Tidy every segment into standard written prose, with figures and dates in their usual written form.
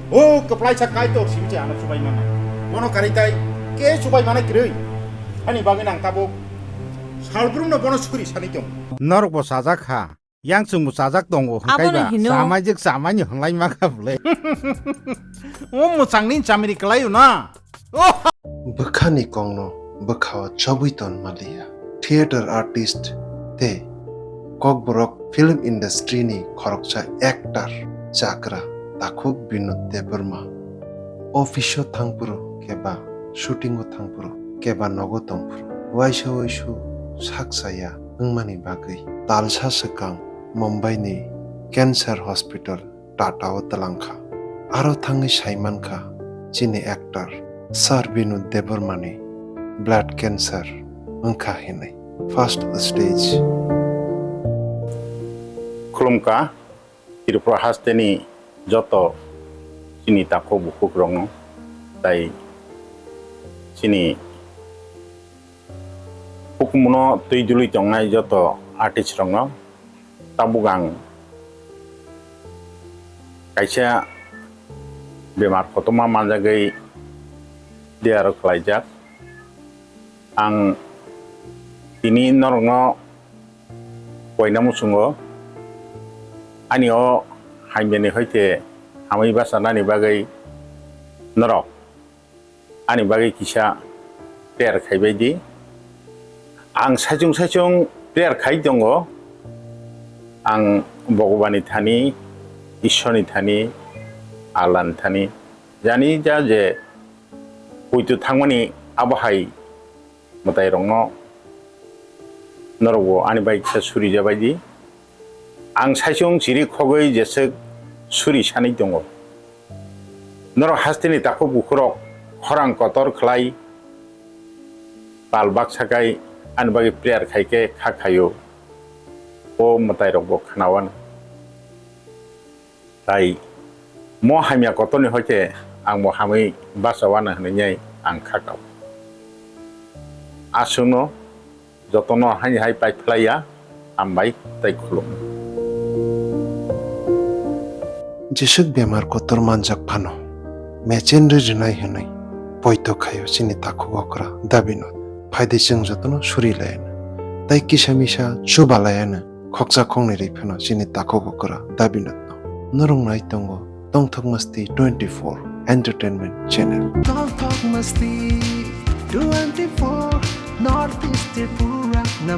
Oh, keplai cakai tu sih macam anak cubai mana. Mono karitai ke cubai mana kiri. Ani bagi nang tabu. Salbrum na bono sukuri sani tiong. Norok bo sajak ha. Yang sung bo sajak tongo hangkai ba. Samajik samanya hanglai maka boleh. Oh, musang nin camiri kelai na. Oh. Bekhani kongno bekhawa chobuiton malia. Theater artist te kokborok film industry ni khorokcha actor chakra Takhuk Binod DebbarmaS office thangpuro keba shooting thangpuro keba nogo tongpuro waisho saksaya wngmani bagwi talsa sekang Mumbai ni cancer hospital Tata o talangkha aro thangi saimankha chini actor Sir Binod DebbarmaS ni blood cancer wngkha hinai first stage Kulumka Tripura hasteni joto sini Takhuk bukuk rongo tai sini hukumuno tuijului tongnai joto artist rongo tabugang kaisa bemar khotoma manjagai diaro khlaijak ang tini norno koina musungo ani o haimeni hoite hamai basanani bagai norok ani bagai kisa player khaibaidi ang sajung player khai dongo ang bogobani thani ishoni thani alan thani jani ja je puitu thangmani abahai matai rongno norogo ani bai kisa suri jabaidi ang sajung jiri khogoi jesek suri sani dongo noro hasteni Takhuk bukurok khorang kotor khlai palbak sakai an bagi player khaike khakhayo o matai rokbo khanawan tai mo hamya kotoni hoite ang mo hamai basawana hnenyai ang khakau asuno jotono hai pai phlaya ambai tai khulum jesuk bemar kotor manjak phano mechen rinai hinai poito khayo chini Takhuk okra Binod phaide jeng jotono suri layan tai kisamisa chubalayana khoksa khongni ri phano chini Takhuk okra Binod no norong nai tongo Fun Masti 24 Entertainment Channel Takhuk Masti 24 Northeast Tripura #1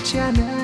channel